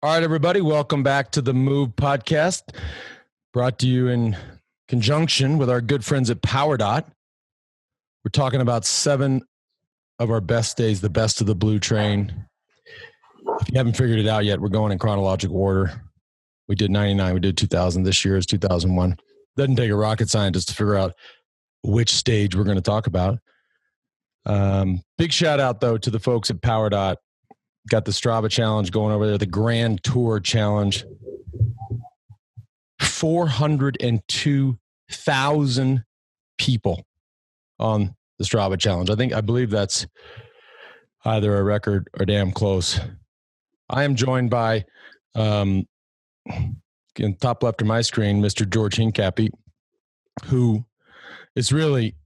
All right, everybody, welcome back to the Move podcast, brought to you in conjunction with our good friends at PowerDot. We're talking about 7 of our best days, the best of the Blue Train. If you haven't figured it out yet, we're going in chronological order. We did 99, we did 2000. This year is 2001. Doesn't take a rocket scientist to figure out which stage we're going to talk about. Big shout out, though, to the folks at PowerDot. Got the Strava Challenge going over there, the Grand Tour Challenge. 402,000 people on the Strava Challenge. I believe that's either a record or damn close. I am joined by, in top left of my screen, Mr. George Hincapie, who is really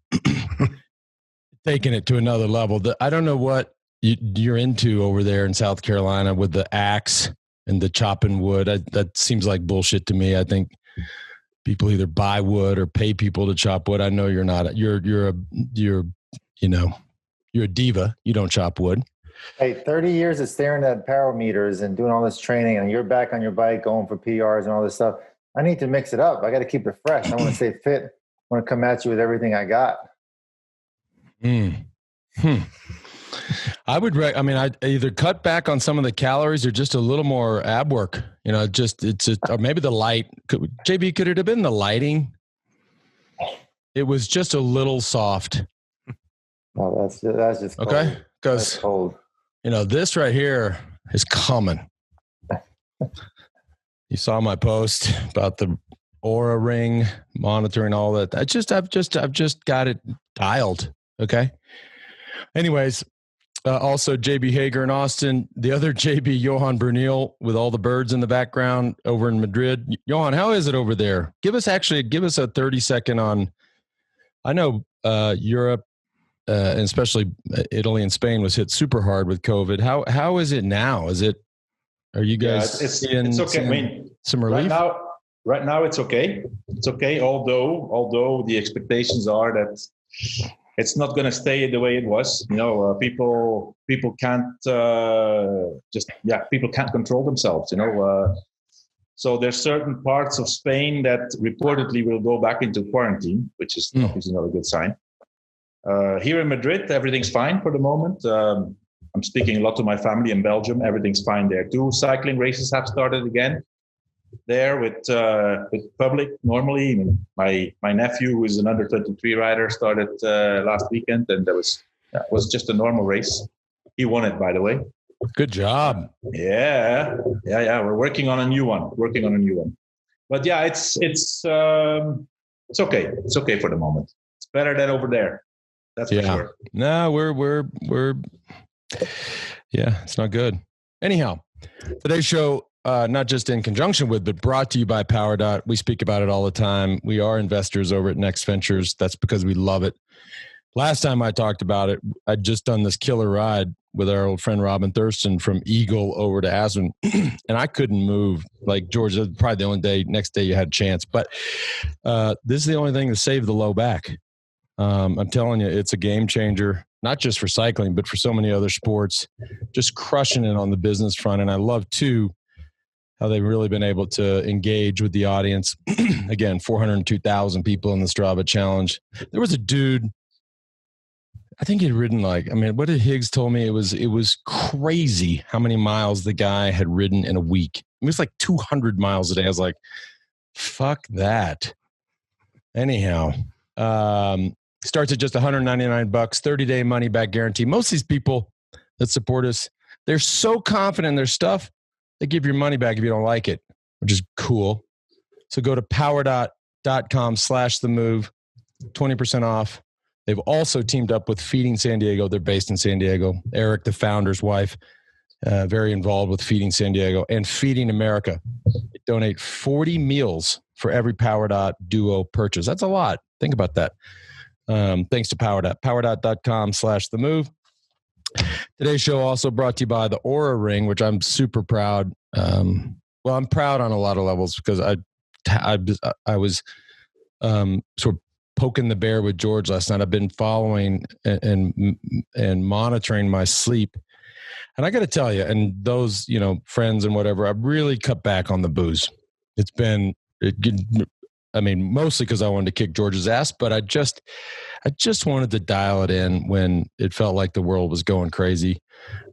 taking it to another level. I don't know what you're into over there in South Carolina with the axe and the chopping wood. That seems like bullshit to me. I think people either buy wood or pay people to chop wood. I know you're not. You're a diva. You don't chop wood. Hey, 30 years of staring at power meters and doing all this training, and you're back on your bike going for PRs and all this stuff. I need to mix it up. I got to keep it fresh. I want to stay fit. I want to come at you with everything I got. I'd either cut back on some of the calories or just a little more ab work. Or maybe the light. JB, could it have been the lighting? It was just a little soft. Oh, that's just cold. Okay. Because cold. This right here is common. You saw my post about the Oura ring monitoring all that. I've just got it dialed. Okay. Anyways, also JB Hager in Austin, the other JB, Johan Brunel, with all the birds in the background over in Madrid. Johan, how is it over there? Give us a 30-second on, I know Europe, and especially Italy and Spain was hit super hard with COVID. How is it now? Are you guys it's okay. Some relief? Right now it's okay. It's okay. Although the expectations are that it's not going to stay the way it was. People can't people can't control themselves. So there's certain parts of Spain that reportedly will go back into quarantine, which is obviously not a good sign. Here in Madrid, everything's fine for the moment. I'm speaking a lot to my family in Belgium. Everything's fine there too. Cycling races have started again there with public normally. My nephew, who is an under 23 rider, started last weekend, and that was just a normal race. He won it, by the way. Good job. Yeah. We're working on a new one. But yeah, it's okay. It's okay for the moment. It's better than over there. That's for sure. No, we're it's not good. Anyhow, today's show, not just in conjunction with, but brought to you by PowerDot. We speak about it all the time. We are investors over at Next Ventures. That's because we love it. Last time I talked about it, I'd just done this killer ride with our old friend Robin Thurston from Eagle over to Aspen, and I couldn't move. Like, George, that's probably the only next day you had a chance. But this is the only thing to save the low back. I'm telling you, it's a game changer, not just for cycling, but for so many other sports, just crushing it on the business front. And I love, too, how they've really been able to engage with the audience. Again, 402,000 people in the Strava Challenge. There was a dude, I think he'd ridden what did Higgs told me? It was crazy how many miles the guy had ridden in a week. It was like 200 miles a day. I was like, fuck that. Anyhow, starts at just $199, 30-day money back guarantee. Most of these people that support us, they're so confident in their stuff, they give your money back if you don't like it, which is cool. So go to powerdot.com/themove, 20% off. They've also teamed up with Feeding San Diego. They're based in San Diego. Eric, the founder's wife, very involved with Feeding San Diego and Feeding America. They donate 40 meals for every PowerDot Duo purchase. That's a lot. Think about that. Thanks to PowerDot. powerdot.com/themove. Today's show also brought to you by the Oura ring, which I'm super proud. I'm proud on a lot of levels because I was sort of poking the bear with George last night. I've been following and monitoring my sleep. And I got to tell you, and those, friends and whatever, I've really cut back on the booze. It's been, mostly because I wanted to kick George's ass, but I just wanted to dial it in when it felt like the world was going crazy.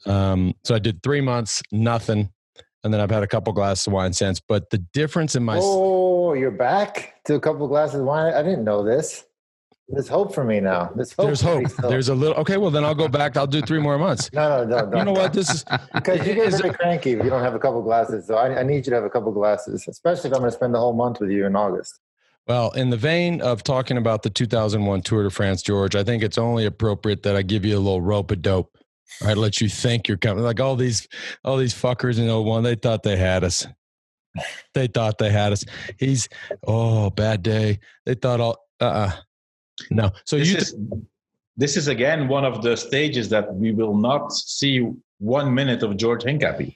So I did 3 months, nothing. And then I've had a couple glasses of wine since, but the difference in my... Oh, you're back to a couple glasses of wine? I didn't know this. There's hope for me now. There's hope. There's a little... Okay, well, then I'll go back. I'll do 3 more months. No. You know what? This is... Because you get very cranky if you don't have a couple glasses. So I need you to have a couple glasses, especially if I'm going to spend the whole month with you in August. Well, in the vein of talking about the 2001 Tour de France, George, I think it's only appropriate that I give you a little rope-a-dope. All right, let you think you're coming. Like all these fuckers in 01, they thought they had us. He's, bad day. They thought no. So this is again one of the stages that we will not see 1 minute of George Hincapie.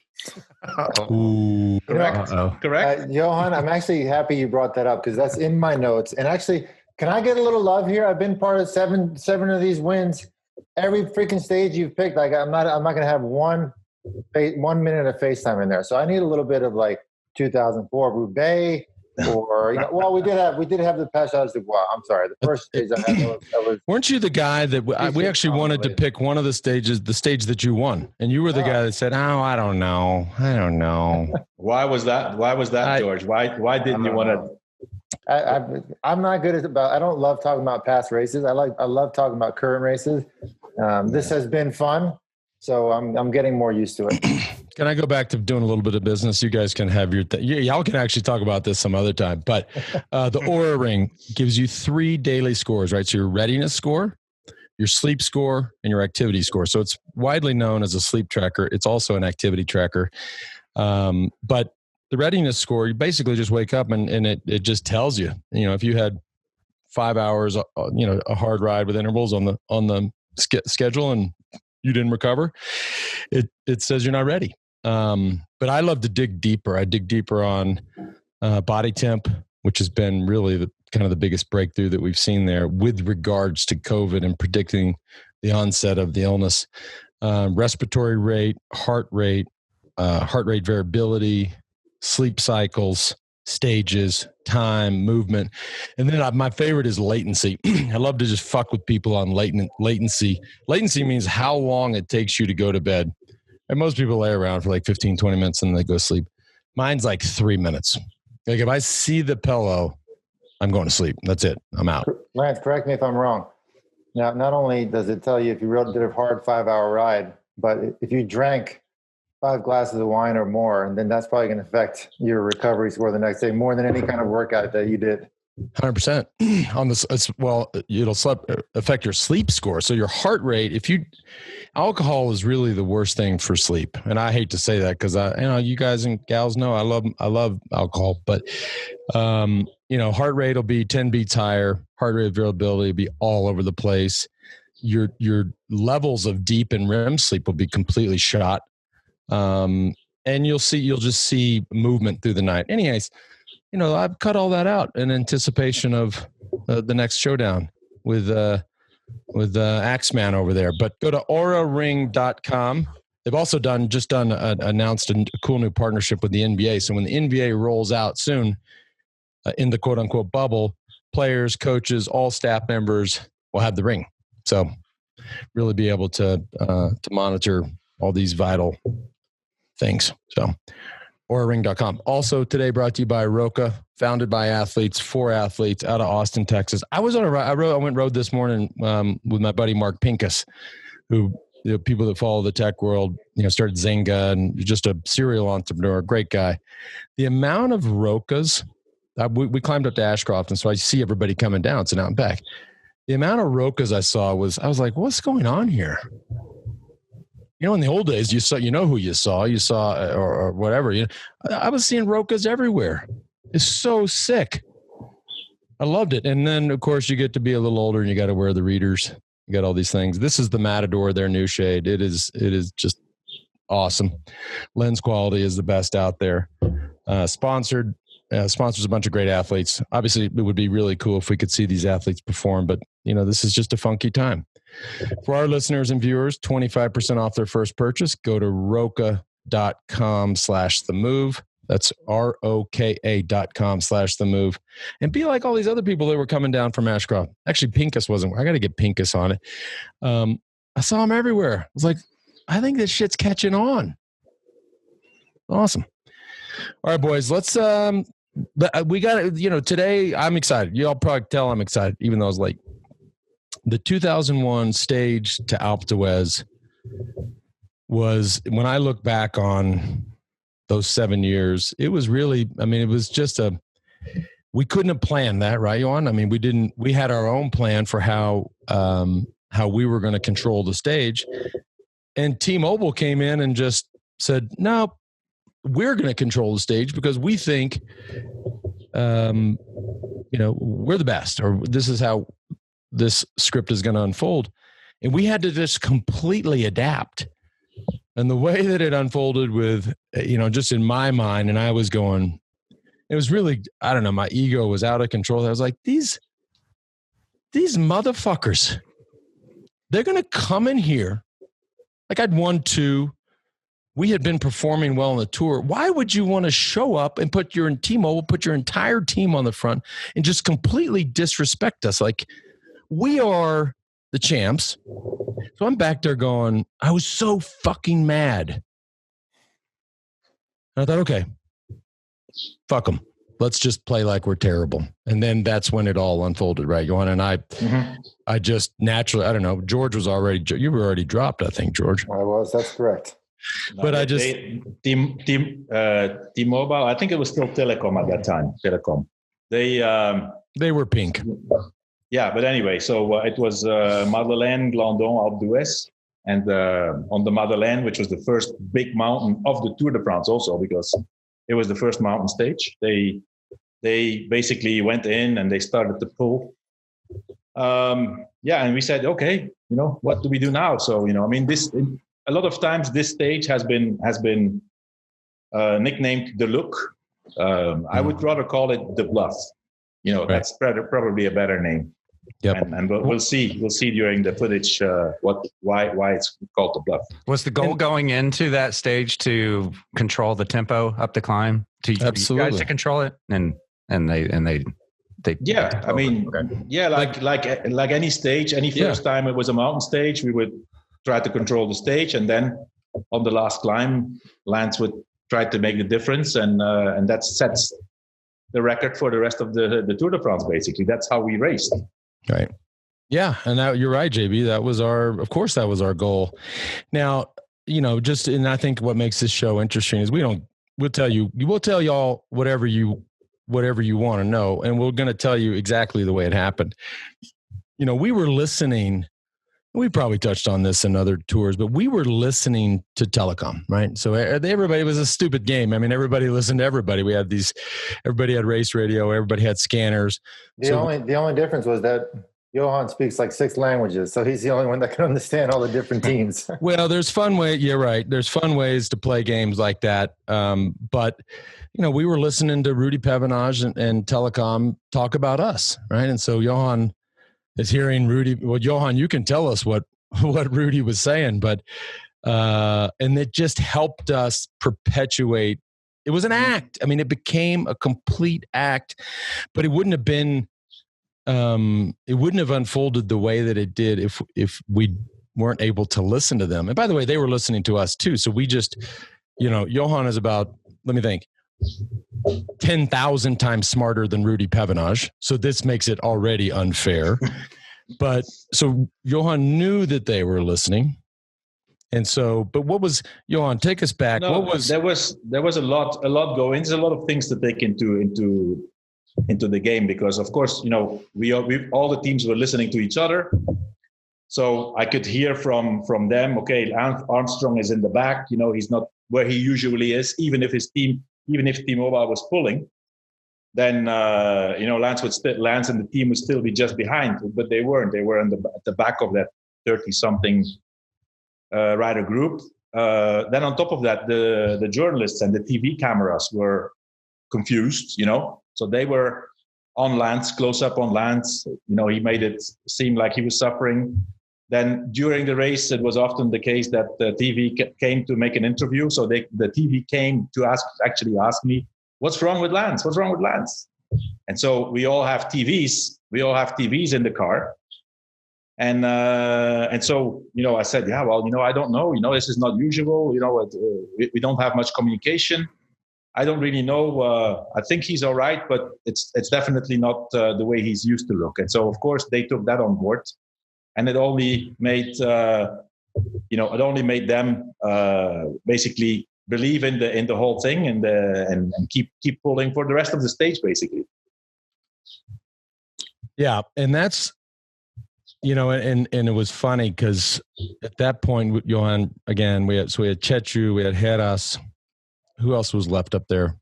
Correct. Johan, I'm actually happy you brought that up because that's in my notes. And actually, can I get a little love here? I've been part of seven of these wins. Every freaking stage you've picked, like I'm not going to have 1 minute of FaceTime in there. So I need a little bit of like 2004 Roubaix, or well, we did have the Passage du Bois. I'm sorry, the first stage I had. Weren't you the guy that we actually wanted to pick one of the stages, the stage that you won, and you were the guy that said, "Oh, I don't know." Why was that, George? Why didn't you want to? I'm not good at I don't love talking about past races. I love talking about current races. This has been fun, so I'm getting more used to it. Can I go back to doing a little bit of business? You guys can have your y'all can actually talk about this some other time. But the Oura Ring gives you 3 daily scores, right? So your readiness score, your sleep score, and your activity score. So it's widely known as a sleep tracker. It's also an activity tracker. But the readiness score, you basically just wake up and it just tells you, if you had 5 hours, a hard ride with intervals on the schedule and you didn't recover, it says you're not ready. But I love to dig deeper. I dig deeper on body temp, which has been really the biggest breakthrough that we've seen there with regards to COVID and predicting the onset of the illness. Respiratory rate, heart rate variability, sleep cycles, stages, time, movement. And then my favorite is latency. I love to just fuck with people on latency. Latency means how long it takes you to go to bed. And most people lay around for like 15, 20 minutes and then they go to sleep. Mine's like 3 minutes. Like if I see the pillow, I'm going to sleep. That's it. I'm out. Lance, correct me if I'm wrong. Now, not only does it tell you if you really did a hard 5-hour ride, but if you drank 5 glasses of wine or more, and then that's probably going to affect your recovery score the next day more than any kind of workout that you did. 100% on this. It'll affect your sleep score. So your heart rate, alcohol is really the worst thing for sleep. And I hate to say that because you guys and gals know I love alcohol, but heart rate will be 10 beats higher. Heart rate variability will be all over the place. Your levels of deep and REM sleep will be completely shot. And you'll just see movement through the night. Anyways, I've cut all that out in anticipation of the next showdown with Axeman over there. But go to auraring.com. They've also announced a cool new partnership with the NBA. So when the NBA rolls out soon in the quote unquote bubble, players, coaches, all staff members will have the ring. So really be able to monitor all these vital things. So auraring.com. Also today brought to you by Roca, founded by athletes, for athletes out of Austin, Texas. I was on a ride. I went road this morning with my buddy Mark Pincus, who people that follow the tech world, started Zynga and just a serial entrepreneur, great guy. The amount of Rocas, we climbed up to Ashcroft, and so I see everybody coming down, so now I'm back. The amount of Rocas I saw I was like, what's going on here? In the old days, you saw, who you saw or whatever. I was seeing Rocas everywhere. It's so sick. I loved it. And then, of course, you get to be a little older and you got to wear the readers. You got all these things. This is the Matador, their new shade. It is just awesome. Lens quality is the best out there. Sponsored sponsors a bunch of great athletes. Obviously, it would be really cool if we could see these athletes perform, but this is just a funky time. For our listeners and viewers, 25% off their first purchase. Go to roka.com/themove. That's ROKA.com/themove. And be like all these other people that were coming down from Ashcroft. Actually, Pincus wasn't. I got to get Pincus on it. I saw him everywhere. I was like, I think this shit's catching on. Awesome. All right, boys, let's, we got, today I'm excited. Y'all probably tell I'm excited, even though I was late. The 2001 stage to Alps d'Huez was, when I look back on those 7 years, it was really, it was just we couldn't have planned that, right, Johan? We had our own plan for how we were going to control the stage. And T-Mobile came in and just said, no, we're going to control the stage because we think, we're the best, or this is how this script is going to unfold. And we had to just completely adapt. And the way that it unfolded with, just in my mind, and I was going, it was really, I don't know, my ego was out of control. I was like, these motherfuckers, they're going to come in here. Like I'd won 2. We had been performing well on the tour. Why would you want to show up and put your entire team on the front and just completely disrespect us? Like, we are the champs. So I'm back there going, I was so fucking mad. And I thought, okay, fuck them. Let's just play like we're terrible. And then that's when it all unfolded, right, Johan? And I just naturally, I don't know, George was you were already dropped, I think, George. I was, that's correct. No, but T-Mobile, I think it was still Telekom at that time. Telekom. They were pink. Yeah, but anyway, so it was Madeleine, Glandon, Alpe d'Huez, and on the Madeleine, which was the first big mountain of the Tour de France, also because it was the first mountain stage. They basically went in and they started to pull. And we said, okay, what do we do now? So a lot of times this stage has been nicknamed the Look. I would rather call it the Bluff. Right. That's probably a better name. Yep. And we'll see during the footage why it's called the Bluff. Was the goal going into that stage to control the tempo up the climb? Absolutely. You guys to control it, and they yeah. Like any stage, any first time it was a mountain stage, we would try to control the stage, and then on the last climb, Lance would try to make the difference, and that sets the record for the rest of the Tour de France. Basically, that's how we raced. Right. Yeah, and you're right, JB. That was our goal. Now, and I think what makes this show interesting is we'll tell y'all whatever you want to know, and we're going to tell you exactly the way it happened. We were listening. We probably touched on this in other tours, but we were listening to Telekom, right? So everybody, was a stupid game. Everybody listened to everybody. Everybody had race radio. Everybody had scanners. The only difference was that Johan speaks like 6 languages, so he's the only one that can understand all the different teams. Well, there's fun way. You're right. There's fun ways to play games like that. But we were listening to Rudy Pevenage and Telekom talk about us, right? And so Johan is hearing Rudy. Well, Johan, you can tell us what Rudy was saying, but and it just helped us perpetuate. It was an act. It became a complete act, but it wouldn't have been. It wouldn't have unfolded the way that it did if we weren't able to listen to them. And by the way, they were listening to us too. So we just, Johan is about, let me think, 10,000 times smarter than Rudy Pevenage. So this makes it already unfair. But so Johan knew that they were listening. And so, but what was, Johan, take us back. No, what was, there was a lot going. There's a lot of things to take into the game, because of course, we all the teams were listening to each other. So I could hear from them, okay, Armstrong is in the back, he's not where he usually is, even if T-Mobile was pulling, then Lance and the team would still be just behind, but they weren't. They were at the back of that 30-something rider group. Then on top of that, the journalists and the TV cameras were confused, So they were on lands, close up on lands. He made it seem like he was suffering. Then during the race, it was often the case that the TV came to make an interview. So the TV came to ask me, what's wrong with Lance? What's wrong with Lance? And so we all have TVs. We all have TVs in the car. And so, I said, yeah, well, I don't know. This is not usual. We don't have much communication. I don't really know. I think he's all right, but it's definitely not the way he's used to look. And so, of course, they took that on board. And it only made them basically believe in the whole thing and keep pulling for the rest of the stage, basically. Yeah, and that's and it was funny because at that point, Johan, again, we had Chechu, we had Heras. Who else was left up there?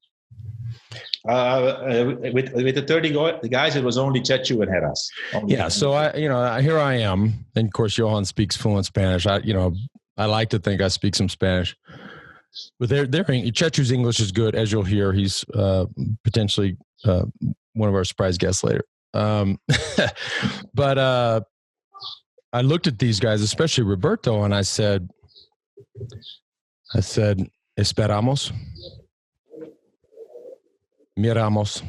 With the 30 guys, it was only Chechu and Heras. So here I am, and of course Johan speaks fluent Spanish. I like to think I speak some Spanish, but Chechu's English is good, as you'll hear. He's potentially one of our surprise guests later. But I looked at these guys, especially Roberto, and I said, esperamos. Miramos,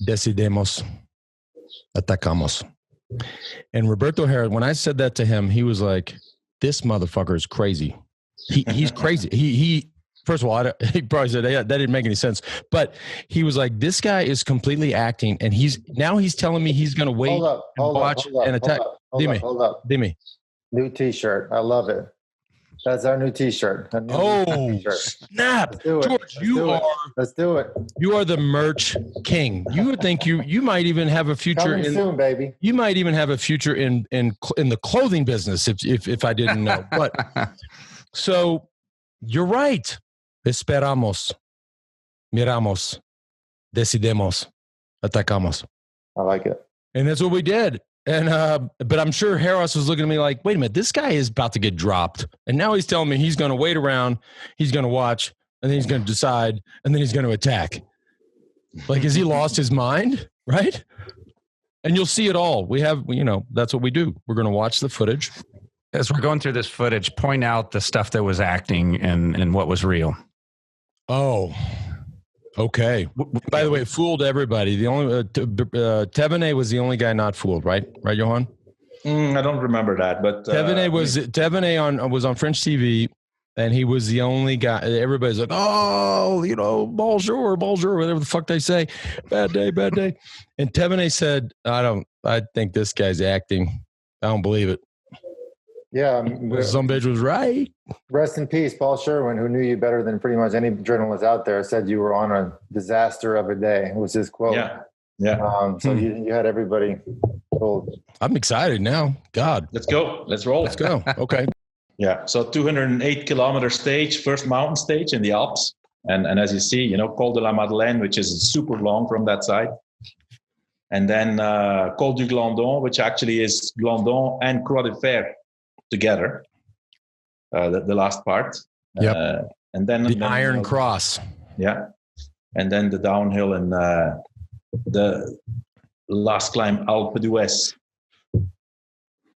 decidemos, atacamos. And Roberto Harris, when I said that to him, he was like, this motherfucker is crazy. He's crazy. He first of all, he probably said that didn't make any sense, but he was like, this guy is completely acting. And he's telling me he's going to wait and watch and attack. Hold up. New t-shirt. I love it. That's our new t-shirt. Snap. George, let's do it. You are the merch king. You would think you might even have a future Coming soon, baby. You might even have a future in the clothing business if I didn't know. But so you're right. Esperamos, miramos, decidemos, atacamos. I like it. And that's what we did. And but I'm sure Harris was looking at me like, wait a minute, this guy is about to get dropped. And now he's telling me he's going to wait around, he's going to watch, and then he's going to decide, and then he's going to attack. Like, has he lost his mind? Right? And you'll see it all. We have, that's what we do. We're going to watch the footage. As we're going through this footage, point out the stuff that was acting and what was real. Oh, okay. By the way, it fooled everybody. The only Tevene was the only guy not fooled, right? Right, Johan? I don't remember that, but Tevene was on French TV, and he was the only guy. Everybody's like, "Oh, bonjour, whatever the fuck they say, bad day." And Tevene said, I think this guy's acting. I don't believe it." Yeah, some bitch was right. Rest in peace, Paul Sherwin, who knew you better than pretty much any journalist out there, said you were on a disaster of a day. Was his quote? Yeah. So you had everybody told. I'm excited now. God, let's go. Let's roll. Let's go. Okay. Yeah. So 208-kilometer stage, first mountain stage in the Alps, and as you see, Col de la Madeleine, which is super long from that side. And then Col du Glandon, which actually is Glandon and Croix de Fer together, the last part. Yep. And then the Iron Cross. Yeah. And then the downhill and the last climb, Alpe d'Huez.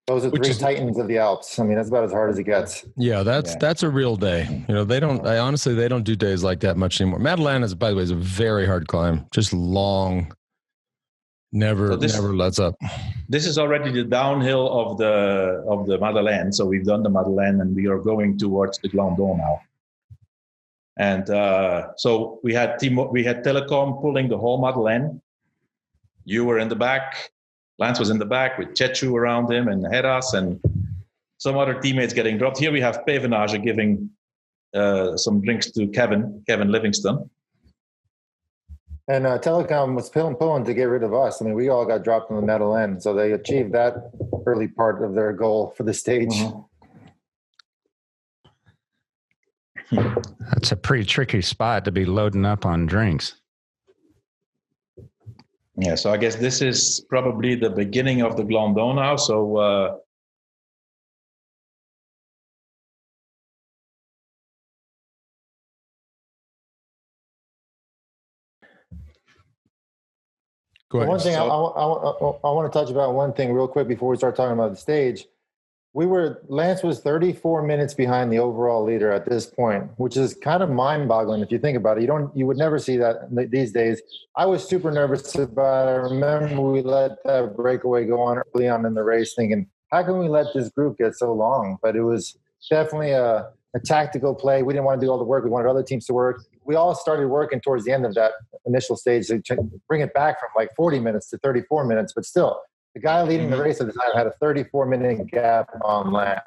Those are three titans of the Alps. I mean, that's about as hard as it gets. Yeah, that's a real day. They don't do days like that much anymore. Madeleine is, by the way, is a very hard climb. Just long. Never lets up. This is already the downhill of the Madeleine. So we've done the Madeleine and we are going towards the Glandon now. And so we had Telekom pulling the whole Madeleine. You were in the back. Lance was in the back with Chechu around him and Heras and some other teammates getting dropped. Here we have Pevenage giving some drinks to Kevin Livingston. And Telekom was pulling to get rid of us. I mean, we all got dropped on the Madeleine, so they achieved that early part of their goal for the stage. Mm-hmm. That's a pretty tricky spot to be loading up on drinks. Yeah, so I guess this is probably the beginning of the Glandon now. So Go ahead. One thing I want to touch about one thing real quick before we start talking about the stage. Lance was 34 minutes behind the overall leader at this point, which is kind of mind-boggling if you think about it. You would never see that these days. I was super nervous about it. I remember we let that breakaway go on early on in the race, thinking, how can we let this group get so long? But it was definitely a tactical play. We didn't want to do all the work. We wanted other teams to work. We all started working towards the end of that initial stage to bring it back from like 40 minutes to 34 minutes, but still. The guy leading the race at the time had a 34-minute gap on Lance.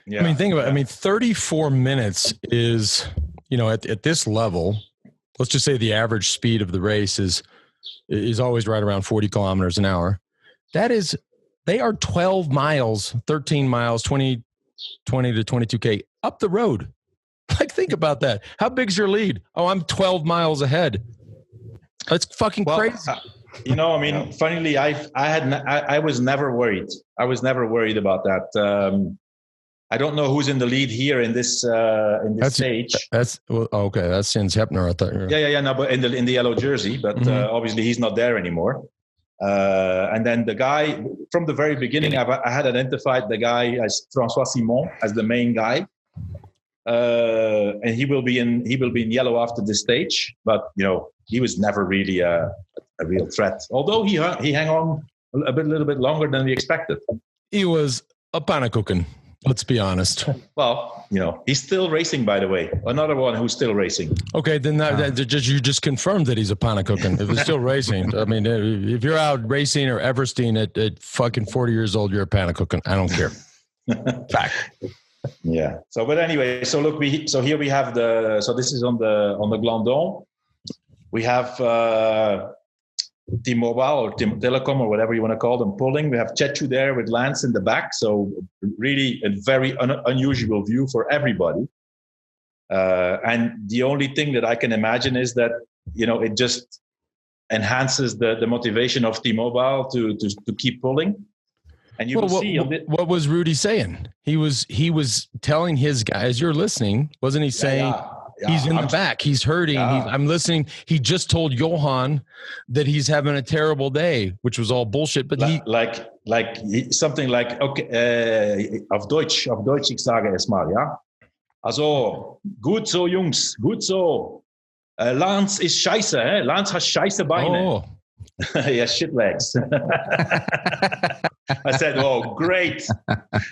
Yeah. I mean, think about it. I mean, 34 minutes is, at this level, let's just say the average speed of the race is always right around 40 kilometers an hour. They are 12 miles, 13 miles, 20 to 22K up the road. Like, think about that. How big's your lead? Oh, I'm 12 miles ahead. That's fucking crazy. Funnily, I was never worried. I was never worried about that. I don't know who's in the lead here in this stage. That's okay. That's Jens Hepner. I thought. Yeah. No, but in the yellow jersey, but obviously he's not there anymore. And then the guy from the very beginning, I had identified the guy as François Simon as the main guy, and he will be in yellow after this stage. But he was never really a real threat. Although he hung on a little bit longer than we expected. He was a pannenkoeken. Let's be honest. Well, he's still racing, by the way. Another one who's still racing. Okay, then you just confirmed that he's a pannenkoeken. If he's still racing, I mean, if you're out racing or Everstein at fucking 40 years old, you're a pannenkoeken. I don't care. Fact. Yeah. So, but anyway, so look, here we have this is on the Glandon. We have T-Mobile or Telekom or whatever you want to call them pulling. We have Chechu there with Lance in the back. So really a very unusual view for everybody. And the only thing that I can imagine is that, it just enhances the motivation of T-Mobile to keep pulling. And you will see. What was Rudy saying? He was telling his guys, you're listening, wasn't he saying? Yeah, he's in the back. He's hurting. Yeah. I'm listening. He just told Johan that he's having a terrible day, which was all bullshit. But something like, okay, auf Deutsch ich sage es mal, ja. Also, gut so, Jungs, gut so. Lance ist scheiße, eh? Lance has scheiße Beine. Oh. Yeah, shit legs. I said, oh, great.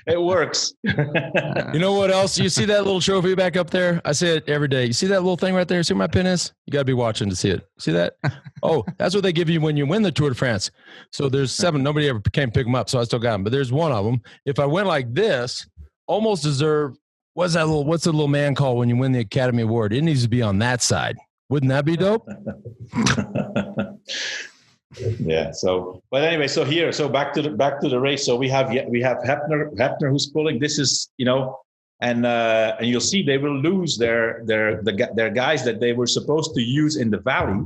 It works. You know what else? You see that little trophy back up there? I say it every day. You see that little thing right there? See where my pin is? You got to be watching to see it. See that? Oh, that's what they give you when you win the Tour de France. So there's 7. Nobody ever came pick them up, so I still got them. But there's one of them. If I went like this, almost deserve, what's the little man called when you win the Academy Award? It needs to be on that side. Wouldn't that be dope? Yeah. So, but anyway, so back to the race. So we have Hepner who's pulling. This is and you'll see they will lose their guys that they were supposed to use in the valley,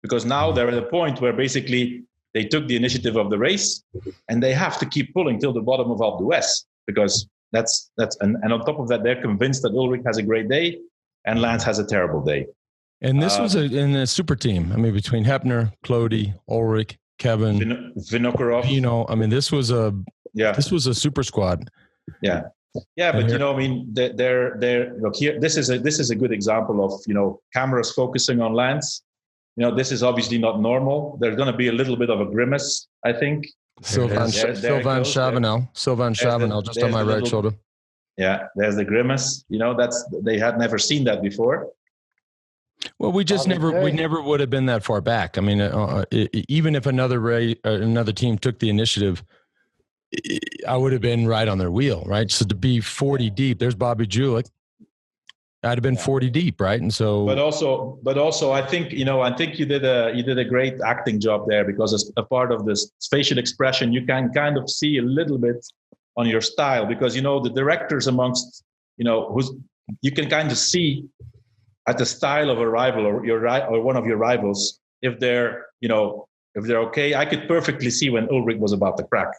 because now they're at a point where basically they took the initiative of the race and they have to keep pulling till the bottom of Alpe d'Huez, because that's and on top of that they're convinced that Ulrich has a great day and Lance has a terrible day. And this was in a super team. I mean, between Hepner, Clody, Ulrich, Kevin, Vinokurov. I mean, this was a super squad. Yeah, yeah. But they're look here. This is a good example of cameras focusing on Lance. This is obviously not normal. There's going to be a little bit of a grimace, I think. Sylvain Chavanel, just on my right shoulder. Yeah, there's the grimace. They had never seen that before. Well, we never would have been that far back. I mean, even if another team took the initiative, I would have been right on their wheel, right? So to be 40 deep, there's Bobby Julich. I'd have been 40 deep, right? And so, but also, I think you did a great acting job there, because as a part of this facial expression, you can kind of see a little bit on your style, because the directors amongst you can kind of see at the style of a rival or one of your rivals, if they're okay. I could perfectly see when Ulrich was about to crack.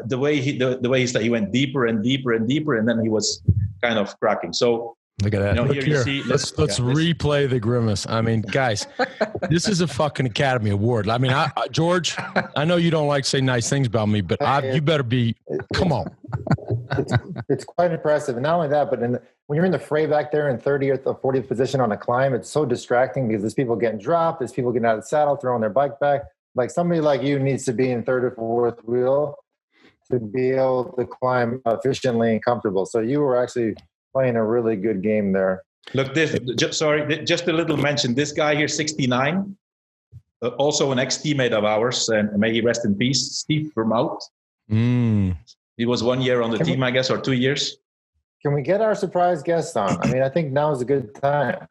The way he went deeper and deeper and deeper, and then he was kind of cracking. So Look at that. You know, Look here here. you see. Let's replay the grimace. I mean, guys, this is a fucking Academy Award. I mean, George, I know you don't like saying nice things about me, but you better be. Come on. It's quite impressive. And not only that, but when you're in the fray back there in 30th or 40th position on a climb, it's so distracting because there's people getting dropped, there's people getting out of the saddle, throwing their bike back. Like somebody like you needs to be in third or fourth wheel to be able to climb efficiently and comfortable. So you were actually playing a really good game there. Look, just a little mention. This guy here, 69, also an ex-teammate of ours, and may he rest in peace, Steve Vermouth. He was 1 year on the team, I guess, or 2 years. Can we get our surprise guest on? I mean, I think now is a good time.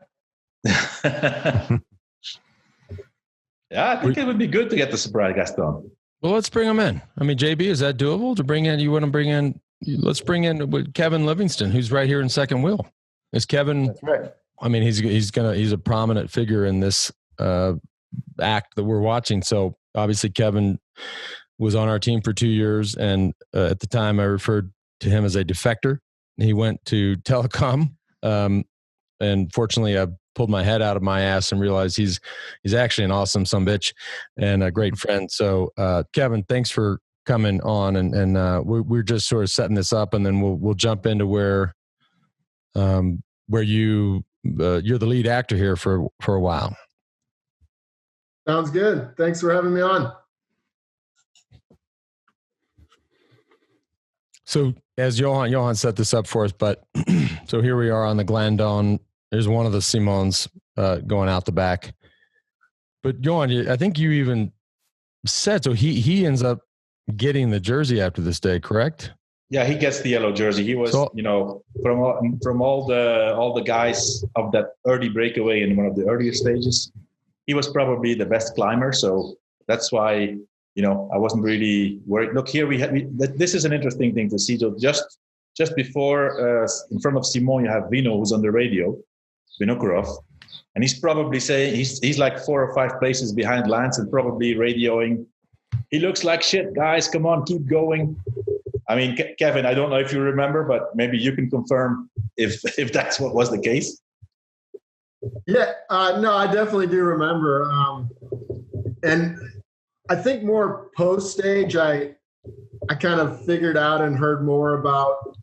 Yeah, I think it would be good to get the surprise guest on. Well, let's bring him in. I mean, JB, is that doable to bring in? You want to bring in? Let's bring in Kevin Livingston, who's right here in second wheel. Is Kevin? That's right. I mean, he's a prominent figure in this act that we're watching. So obviously, Kevin was on our team for 2 years, and at the time, I referred to him as a defector. He went to Telekom, and fortunately, I pulled my head out of my ass and realized he's actually an awesome sumbitch and a great friend. So, Kevin, thanks for coming on, and we're just sort of setting this up, and then we'll jump into where you're the lead actor here for a while. Sounds good. Thanks for having me on. So as Johan set this up for us, but so here we are on the Glandon. There's one of the Simons going out the back. But Johan, I think you even said, so he ends up getting the jersey after this day, correct? Yeah, he gets the yellow jersey. He was, from all the guys of that early breakaway in one of the earlier stages, he was probably the best climber. So that's why, I wasn't really worried. Look, here this is an interesting thing to see. So just before, in front of Simon, you have Vino, who's on the radio, Vinokurov, and he's probably saying he's like 4 or 5 places behind Lance and probably radioing, "He looks like shit, guys. Come on, keep going." I mean, Kevin, I don't know if you remember, but maybe you can confirm if that's what was the case. Yeah, no, I definitely do remember, and I think more post stage, I kind of figured out and heard more about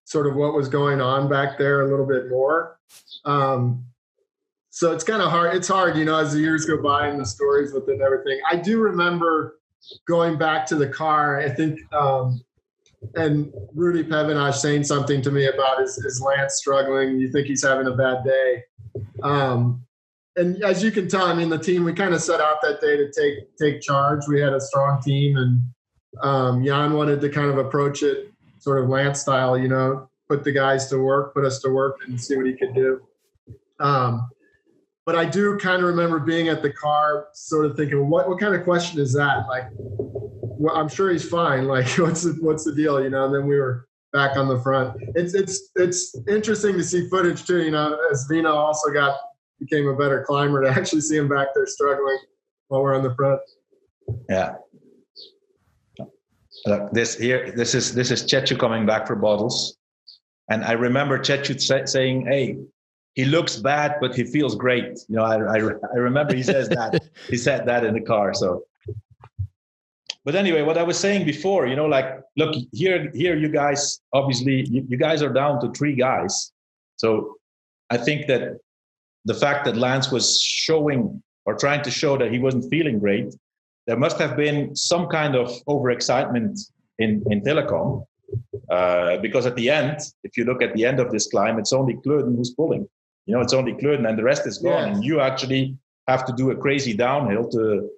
sort of what was going on back there a little bit more. So it's kind of hard. It's hard, as the years go by and the stories with it and everything. I do remember going back to the car, I think, and Rudy Pevenage saying something to me about is Lance struggling? You think he's having a bad day? And as you can tell, I mean, the team, we kind of set out that day to take charge. We had a strong team, and Jan wanted to kind of approach it sort of Lance style, put the guys to work, put us to work and see what he could do. But I do kind of remember being at the car sort of thinking, what kind of question is that? Like, well, I'm sure he's fine. Like, what's the deal? And then we were back on the front. It's interesting to see footage too, as Vino also became a better climber, to actually see him back there struggling while we're on the front. Yeah. Look, this is Chechu coming back for bottles. And I remember Chechu saying, "Hey, he looks bad, but he feels great." I remember he says that. He said that in the car. So, but anyway, what I was saying before, look, here you guys, obviously you guys are down to 3 guys. So I think that the fact that Lance was showing or trying to show that he wasn't feeling great, there must have been some kind of overexcitement in Telekom. Because at the end, if you look at the end of this climb, it's only Kleuden who's pulling. It's only Kleuden and the rest is gone. Yes. And you actually have to do a crazy downhill to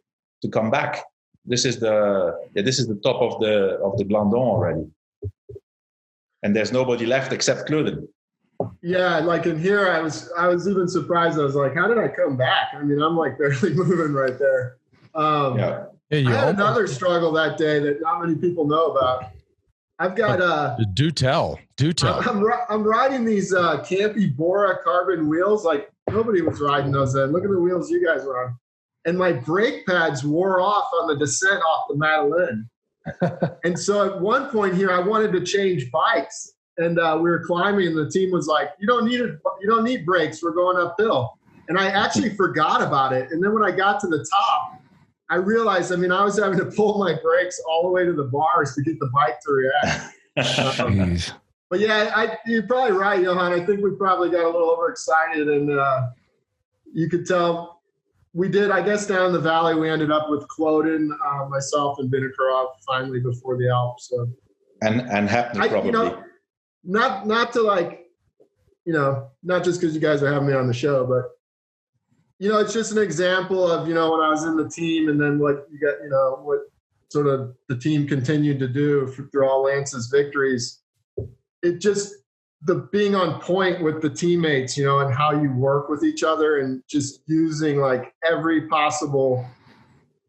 come back. This is the top of the Glandon already. And there's nobody left except Kleuden. Yeah, like in here, I was even surprised. I was like, how did I come back? I mean, I'm like barely moving right there. I had another struggle that day that not many people know about. I've got do tell. I'm riding these Campy Bora carbon wheels. Like nobody was riding those then. Look at the wheels you guys were on. And my brake pads wore off on the descent off the Madeleine. And so at one point here, I wanted to change bikes. and we were climbing, and the team was like, you don't need brakes. We're going uphill. And I actually forgot about it. And then when I got to the top, I realized, I was having to pull my brakes all the way to the bars to get the bike to react. But yeah, you're probably right, Johan. I think we probably got a little overexcited, and you could tell we did. I guess down the valley, we ended up with Kloden, myself, and Vinokurov finally before the Alps. So. And Hapner probably. Not to not just because you guys are having me on the show, but it's just an example of when I was in the team, and then what you got, what sort of the team continued to do through all Lance's victories. It just the being on point with the teammates, and how you work with each other, and just using like every possible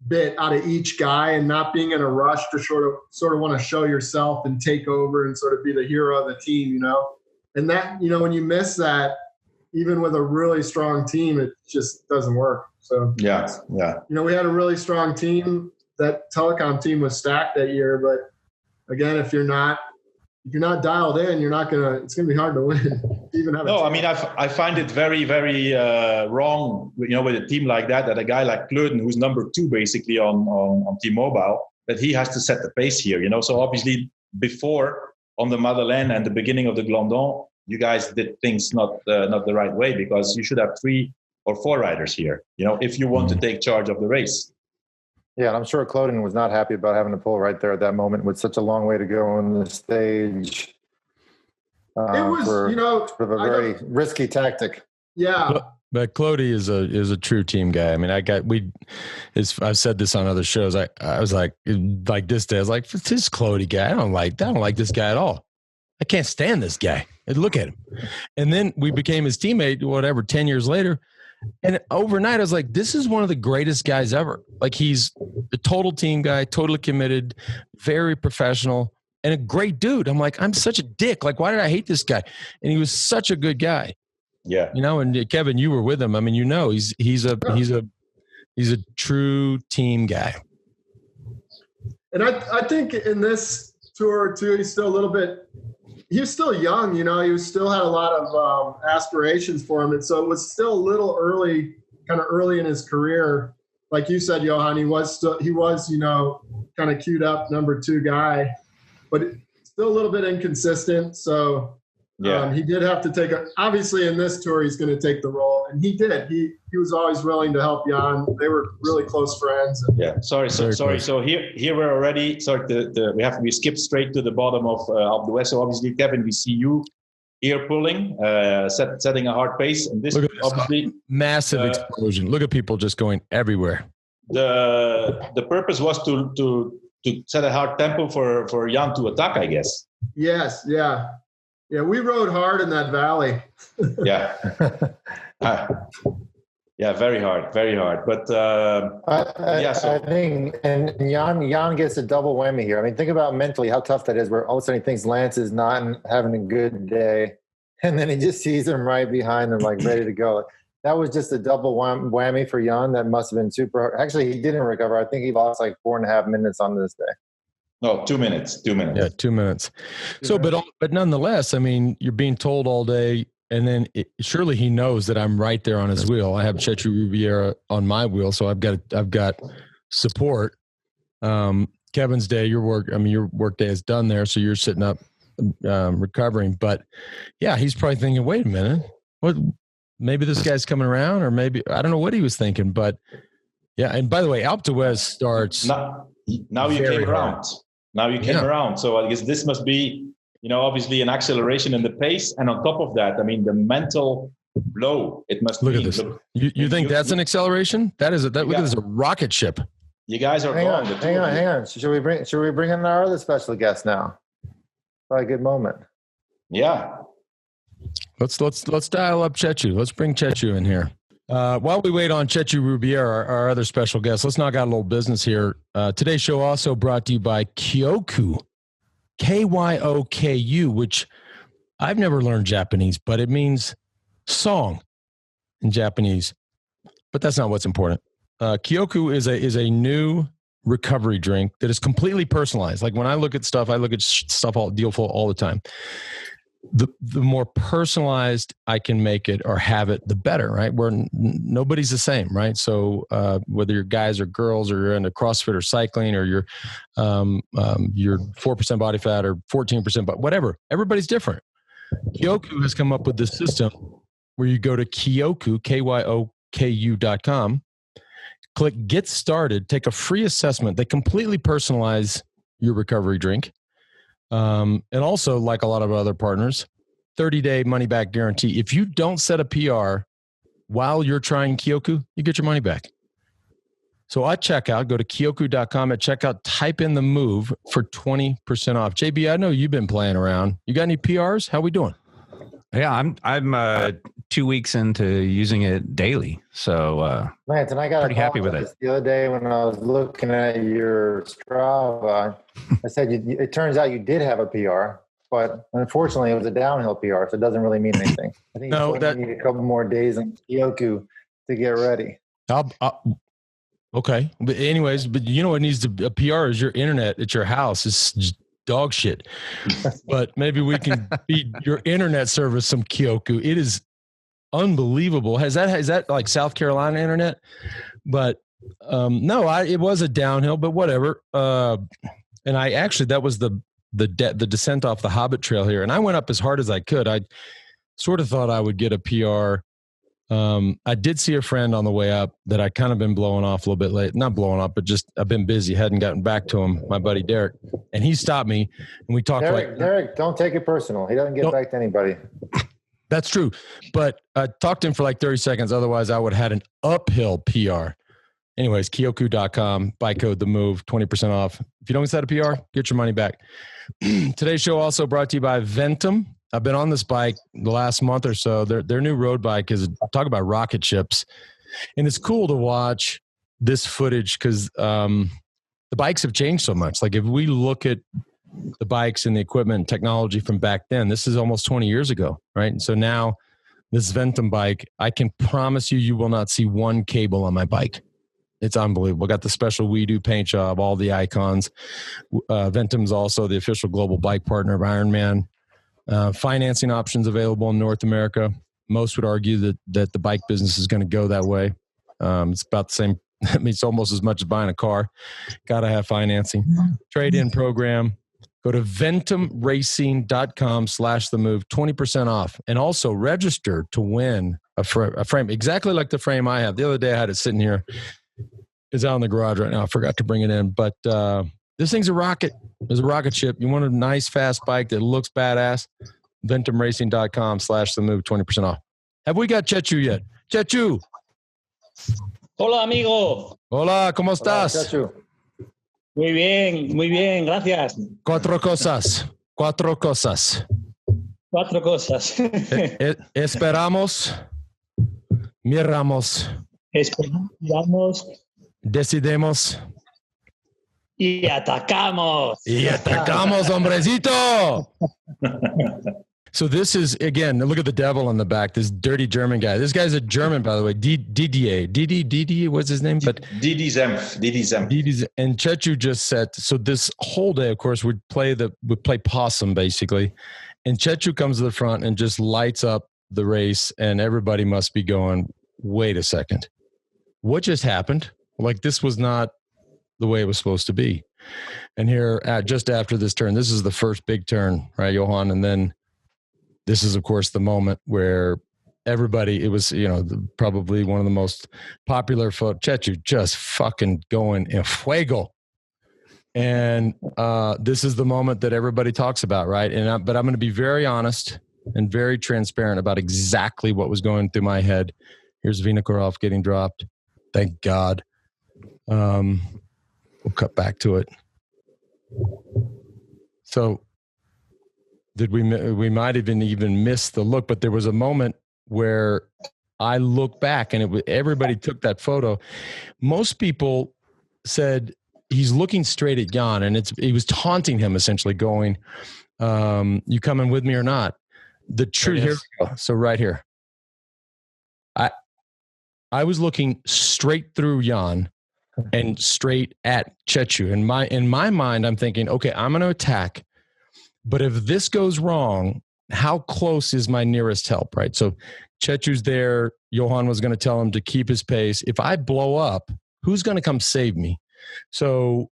bit out of each guy, and not being in a rush to sort of want to show yourself and take over and sort of be the hero of the team, and that, when you miss that, even with a really strong team, it just doesn't work. So yeah. We had a really strong team. That Telekom team was stacked that year, but again, if you're not dialed in, it's gonna be hard to win. Even have I find it very, very wrong, with a team like that a guy like Kloden, who's number 2 basically on T-Mobile, that he has to set the pace here. So obviously before on the Madeleine and the beginning of the Glandon, you guys did things not the right way, because you should have 3 or 4 riders here. If you want to take charge of the race. Yeah, and I'm sure Kloden was not happy about having to pull right there at that moment with such a long way to go on the stage. It was, sort of a very risky tactic. Yeah. But Clody is a true team guy. I've said this on other shows. I was like this day, I was like, this Clody guy, I don't like this guy at all. I can't stand this guy. And look at him. And then we became his teammate, 10 years later. And overnight, I was like, this is one of the greatest guys ever. Like, he's a total team guy, totally committed, very professional, and a great dude. I'm like, I'm such a dick. Like, why did I hate this guy? And he was such a good guy. Yeah. And Kevin, you were with him. He's a true team guy. And I think in this tour too, he's still young, he still had a lot of aspirations for him. And so it was still a little early in his career. Like you said, Johan, he was kind of queued up number 2 guy, but still a little bit inconsistent. So he did have to obviously in this tour, he's going to take the role, and he did. He was always willing to help Jan. They were really close friends. Sorry. So here we're already, we skipped straight to the bottom of Alpe d'Huez. So obviously, Kevin, we see you here pulling, setting a hard pace. And this obviously massive explosion. Look at people just going everywhere. The purpose was to set a hard tempo for Jan to attack, I guess. Yes. Yeah. Yeah, we rode hard in that valley. Yeah. Very hard. But I think, and Jan gets a double whammy here. Think about mentally how tough that is, where all of a sudden he thinks Lance is not having a good day, and then he just sees him right behind him, like ready to go. That was just a double whammy for Jan. That must have been super hard. Actually, he didn't recover. I think he lost like 4.5 minutes on this day. No, 2 minutes. 2 minutes. Yeah, 2 minutes. But nonetheless, you're being told all day, and then surely he knows that I'm right there on his wheel. I have Chechu Rubiera on my wheel, so I've got support. Kevin's day, your work day is done there, so you're sitting up recovering. But yeah, he's probably thinking, wait a minute, what? Maybe this guy's coming around, or maybe I don't know what he was thinking. But yeah, and by the way, Alpe d'Huez starts now you came around. Now you came around. So I guess this must be, obviously an acceleration in the pace. And on top of that, the mental blow, it must look at this. You think that's an acceleration? Look at this, a rocket ship. You guys are hang on. Should we bring in our other special guest now? Probably a good moment. Yeah. Let's dial up Chechu. Let's bring Chechu in here. While we wait on Chechu Rubiera, our other special guest, let's knock out a little business here. Today's show also brought to you by Kyoku, Kyoku, which I've never learned Japanese, but it means song in Japanese. But that's not what's important. Kyoku is a new recovery drink that is completely personalized. Like when I look at stuff all the time. the more personalized I can make it or have it, the better, right? Where nobody's the same, right? So whether you're guys or girls, or you're into CrossFit or cycling, or you're 4% body fat or 14%, but whatever, everybody's different. Kyoku has come up with this system where you go to Kyoku, KYOKU.com, click Get Started, take a free assessment. They completely personalize your recovery drink. And also, like a lot of other partners, 30-day money-back guarantee. If you don't set a PR while you're trying Kyoku, you get your money back. So at checkout, go to Kyoku.com. At checkout, type in the move for 20% off. JB, I know you've been playing around. You got any PRs? How we doing? Yeah, I'm 2 weeks into using it daily. So Lance, and I got pretty happy with it. The other day when I was looking at your Strava, I said it turns out you did have a PR, but unfortunately it was a downhill PR, so it doesn't really mean anything. I think you need a couple more days in Kyoku to get ready. Okay. But anyways, you know what needs to a PR is your internet at your house. It's just dog shit. But maybe we can feed your internet service some Kyoku. It is unbelievable. Is that like South Carolina internet? But no, it was a downhill, but whatever. And I actually, that was the descent off the Hobbit Trail here. And I went up as hard as I could. I sort of thought I would get a PR. I did see a friend on the way up that I kind of been blowing off a little bit late. Not blowing off, but just I've been busy. Hadn't gotten back to him, my buddy Derek. And he stopped me and we talked Derek, don't take it personal. He doesn't get back to anybody. That's true. But I talked to him for like 30 seconds. Otherwise, I would have had an uphill PR. Anyways, Kyoku.com, buy code THEMOVE, 20% off. If you don't set a PR, get your money back. Today's show also brought to you by Ventum. I've been on this bike the last month or so. Their new road bike is, talk about rocket ships. And it's cool to watch this footage because the bikes have changed so much. Like if we look at the bikes and the equipment and technology from back then, this is almost 20 years ago, right? And so now this Ventum bike, I can promise you will not see one cable on my bike. It's unbelievable. Got the special We Do paint job, all the icons. Ventum's also the official global bike partner of Ironman. Financing options available in North America. Most would argue that the bike business is going to go that way. It's about the same. I mean, it's almost as much as buying a car. Got to have financing. Trade-in program. Go to ventumracing.com/themove, 20% off. And also register to win a frame exactly like the frame I have. The other day I had it sitting here. It's out in the garage right now. I forgot to bring it in. But this thing's a rocket. It's a rocket ship. You want a nice, fast bike that looks badass? ventumracing.com/themove, 20% off. Have we got Chechu yet? Chechu. Hola, amigo. Hola, ¿cómo estás? Hola, Chechu. Muy bien, gracias. Cuatro cosas. Esperamos, miramos, decidimos y atacamos. Hombrecito. So this is, again, look at the devil in the back, this dirty German guy. This guy's a German, by the way, Didier, what's his name? But Didi Zemf. And Chechu just said, so this whole day, of course, we'd play possum, basically. And Chechu comes to the front and just lights up the race, and everybody must be going, wait a second. What just happened? Like, this was not the way it was supposed to be. And here, just after this turn, this is the first big turn, right, Johan? And then this is, of course, the moment where everybody, it was, probably one of the most popular Chechu just fucking going in fuego. And this is the moment that everybody talks about, right? But I'm going to be very honest and very transparent about exactly what was going through my head. Here's Vinokurov getting dropped. Thank God. We'll cut back to it. So we might have even missed the look, but there was a moment where I looked back and everybody took that photo. Most people said he's looking straight at Jan, and he was taunting him, essentially going, you coming with me or not? The truth here. So right here, I was looking straight through Jan and straight at Chechu. In my mind, I'm thinking, okay, I'm going to attack. But if this goes wrong, how close is my nearest help, right? So Chechu's there. Johan was going to tell him to keep his pace. If I blow up, who's going to come save me? So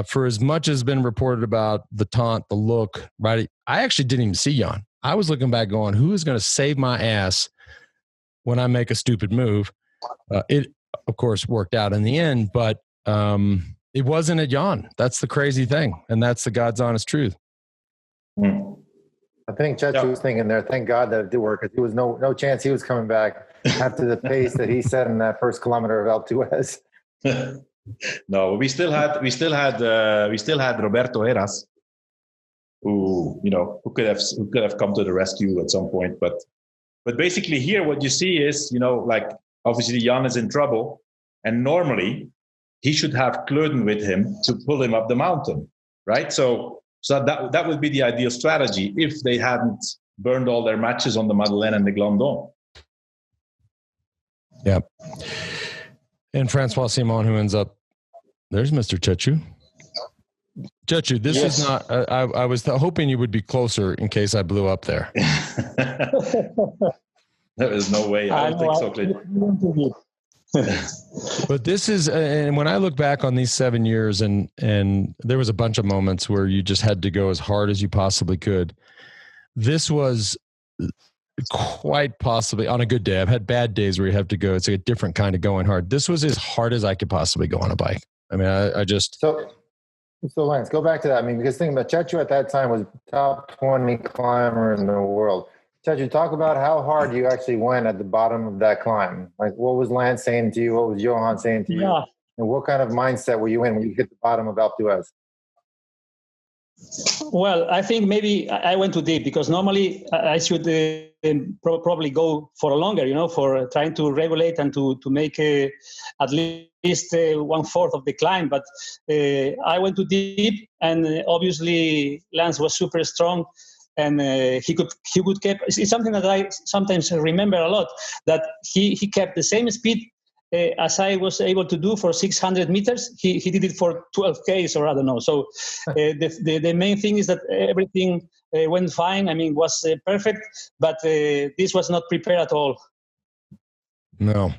for as much as been reported about the taunt, the look, right? I actually didn't even see Jan. I was looking back going, who is going to save my ass when I make a stupid move? It, of course, worked out in the end, but it wasn't at Jan. That's the crazy thing. And that's the God's honest truth. I think Chechu was thinking there, thank God that it did work, because there was no chance he was coming back after the pace that he set in that first kilometer of Alpe d'Huez. No, we still had Roberto Heras, who could have come to the rescue at some point. But basically here, what you see is, like obviously Jan is in trouble, and normally he should have Kleuden with him to pull him up the mountain, right? So that would be the ideal strategy if they hadn't burned all their matches on the Madeleine and the Glandon. Yep. And Francois Simon, who ends up, there's Mr. Chechu. Chechu, this is not, I was hoping you would be closer in case I blew up there. There is no way. I don't think so, Clint. But this is, and when I look back on these 7 years, and there was a bunch of moments where you just had to go as hard as you possibly could. This was quite possibly on a good day. I've had bad days where you have to go. It's like a different kind of going hard. This was as hard as I could possibly go on a bike. I mean, I just. So Lance, go back to that. I mean, because think about Chechu at that time was top 20 climber in the world. Chechu, talk about how hard you actually went at the bottom of that climb. Like, what was Lance saying to you? What was Johan saying to you? Yeah. And what kind of mindset were you in when you hit the bottom of Alpe d'Huez? Well, I think maybe I went too deep, because normally I should probably go for longer, for trying to regulate and to make at least 1/4 of the climb. But I went too deep, and obviously Lance was super strong. And he could keep. It's something that I sometimes remember a lot, that he kept the same speed as I was able to do for 600 meters. He did it for 12Ks, or I don't know. So the main thing is that everything went fine. I mean, was perfect, but this was not prepared at all. No.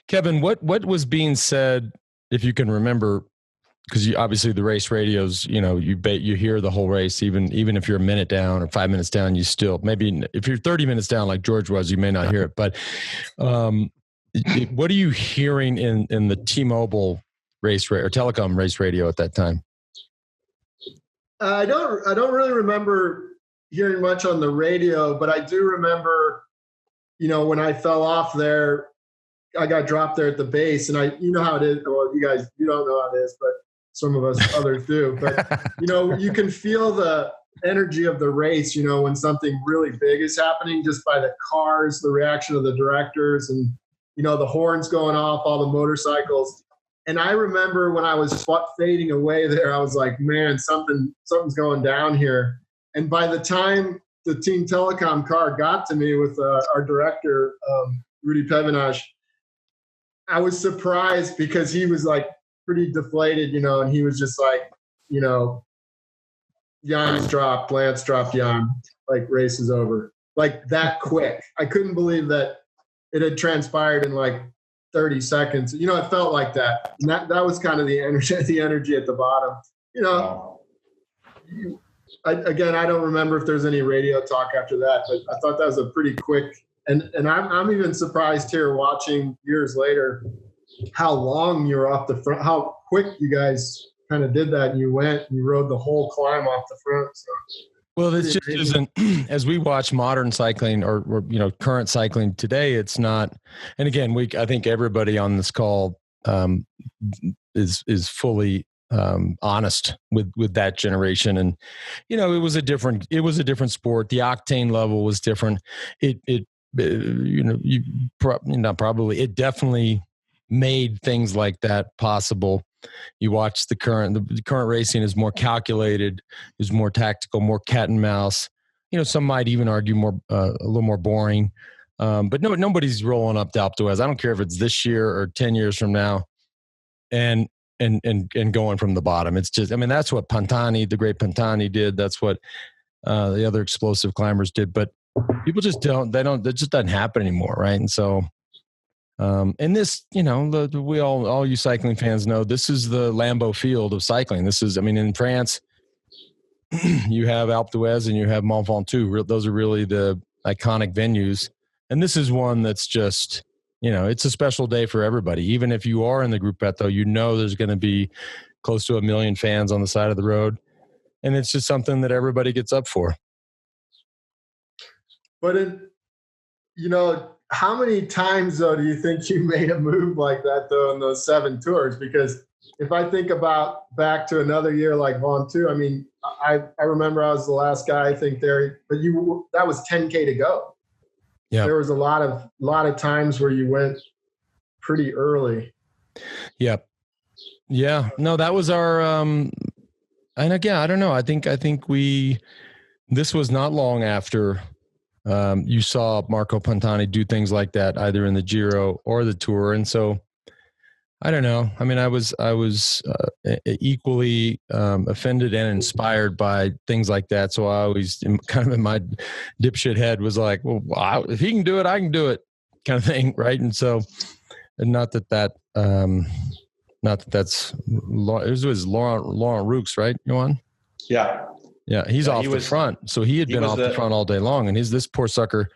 Kevin, what was being said, if you can remember, because obviously the race radios, you hear the whole race, even if you're a minute down or 5 minutes down, you still, maybe if you're 30 minutes down like George was, you may not hear it. But what are you hearing in the T-Mobile race or Telekom race radio at that time? I don't really remember hearing much on the radio, but I do remember, when I fell off there, I got dropped there at the base, and you know how it is. Well, you guys, you don't know how it is, but some of us others do. But, you can feel the energy of the race, when something really big is happening, just by the cars, the reaction of the directors, and, the horns going off, all the motorcycles. And I remember when I was fading away there, I was like, man, something's going down here. And by the time the Team Telekom car got to me with our director, Rudy Pevenage, I was surprised, because he was like pretty deflated, and he was just like, Jan's dropped, Lance dropped Jan, like race is over, like that quick. I couldn't believe that it had transpired in like 30 seconds. It felt like that. And that was kind of the energy at the bottom. I don't remember if there's any radio talk after that, but I thought that was a pretty quick. And I'm even surprised here, watching years later, how long you were off the front, how quick you guys kind of did that. And you rode the whole climb off the front. So. Well, this just isn't, as we watch modern cycling or current cycling today, it's not. And again, I think everybody on this call is fully honest with that generation. And, it was a different sport. The octane level was different. It definitely made things like that possible. You watch the current racing is more calculated, is more tactical, more cat and mouse. Some might even argue more, a little more boring. But nobody's rolling up to Alpe d'Huez. I don't care if it's this year or 10 years from now, and going from the bottom. It's just, that's what Pantani, the great Pantani, did. That's what the other explosive climbers did, but people just don't. That just doesn't happen anymore, right? And so, and this, we all you cycling fans know, this is the Lambeau field of cycling. This is, in France, you have Alpe d'Huez and you have Mont Ventoux. Those are really the iconic venues, and this is one that's just, it's a special day for everybody. Even if you are in the Groupette, though, there's going to be close to 1 million fans on the side of the road, and it's just something that everybody gets up for. But how many times, though, do you think you made a move like that, though, in those 7 tours? Because if I think about back to another year like Ventoux, I remember I was the last guy, I think, there, but that was 10K to go. Yeah. There was a lot of times where you went pretty early. Yep. Yeah. No, that was our, and again, I don't know. I think this was not long after you saw Marco Pantani do things like that, either in the Giro or the Tour. And so, I don't know. I was equally offended and inspired by things like that. So I always, kind of in my dipshit head, was like, well, if he can do it, I can do it, kind of thing, right? And so, not that that's, it was Laurent Roux, right, Johan? Yeah. Yeah, he's off the front. So he had been off the front all day long, and this poor sucker,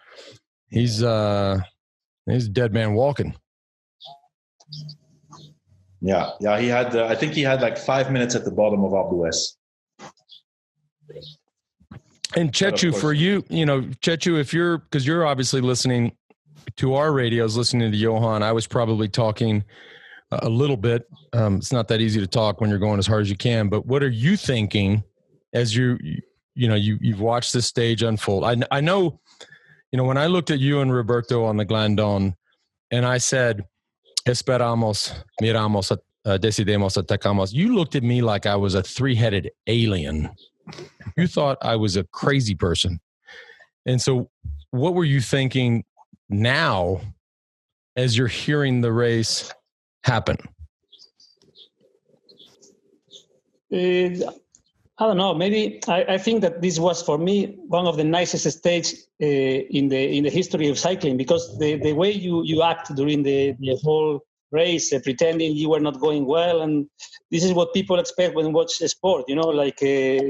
he's a dead man walking. Yeah. He had. I think he had like 5 minutes at the bottom of Alpe d'Huez. And Chechu, for you, Chechu, because you're obviously listening to our radios, listening to Johan. I was probably talking a little bit. It's not that easy to talk when you're going as hard as you can. But what are you thinking as you've watched this stage unfold? I know, when I looked at you and Roberto on the Glandon, and I said, Esperamos, miramos, decidemos, atacamos. You looked at me like I was a 3-headed alien. You thought I was a crazy person. And so what were you thinking now as you're hearing the race happen? I don't know. Maybe I think that this was, for me, one of the nicest stages in the history of cycling, because the way you act during the whole race, pretending you were not going well, and this is what people expect when watch a sport.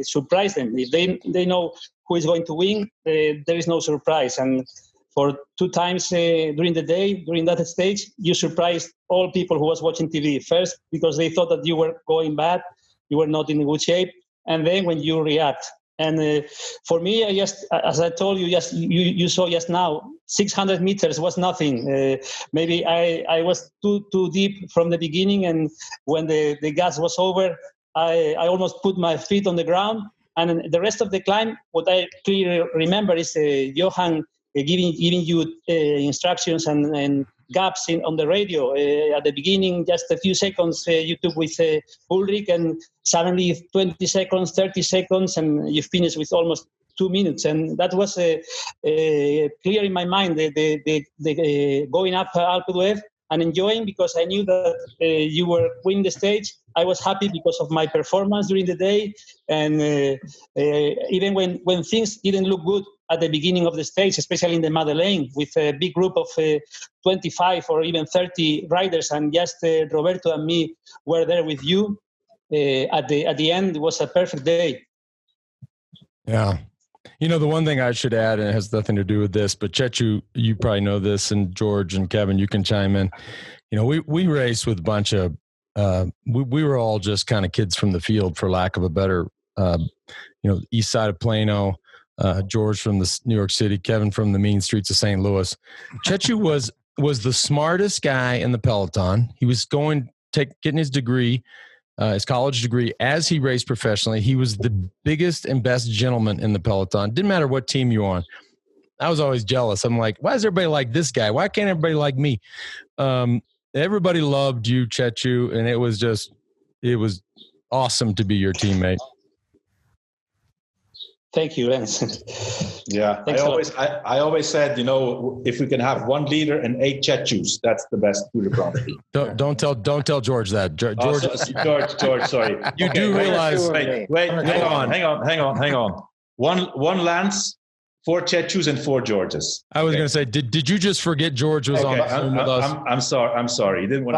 Surprise them. If they know who is going to win, there is no surprise. And for 2 times during the day, during that stage, you surprised all people who was watching TV. First, because they thought that you were going bad, you were not in good shape. And then when you react, and for me, as I told you, you saw just now, 600 meters was nothing. Maybe I was too deep from the beginning, and when the gas was over, I almost put my feet on the ground. And the rest of the climb, what I clearly remember is Johan giving you instructions and gaps on the radio. At the beginning, just a few seconds you took with Ulrich, and suddenly 20 seconds, 30 seconds, and you finished with almost 2 minutes. And that was clear in my mind, the going up Alpe d'Huez and enjoying, because I knew that you were winning the stage. I was happy because of my performance during the day. And even when things didn't look good at the beginning of the stage, especially in the Madeleine, with a big group of 25 or even 30 riders, and just Roberto and me were there with you, at the end, it was a perfect day. Yeah. The one thing I should add, and it has nothing to do with this, but Chechu, you probably know this, and George and Kevin, you can chime in. We raced with a bunch of, we were all just kind of kids from the field, for lack of a better, east side of Plano, George from the New York City, Kevin from the mean streets of St. Louis. Chechu was the smartest guy in the peloton. He was getting his degree, his college degree, as he raced professionally. He was the biggest and best gentleman in the peloton. Didn't matter what team you were on. I was always jealous. I'm like, why is everybody like this guy? Why can't everybody like me? Everybody loved you, Chechu, and it was awesome to be your teammate. Thank you, Lance. Yeah, I always said, if we can have one leader and 8 Chechus, that's the best Tour de France team. Don't tell George that. George, George, sorry. You do realize. Wait, hang on. one Lance, 4 Chechus, and 4 Georges. I was going to say, did you just forget George was on the phone with us? I'm sorry. I'm sorry. You didn't want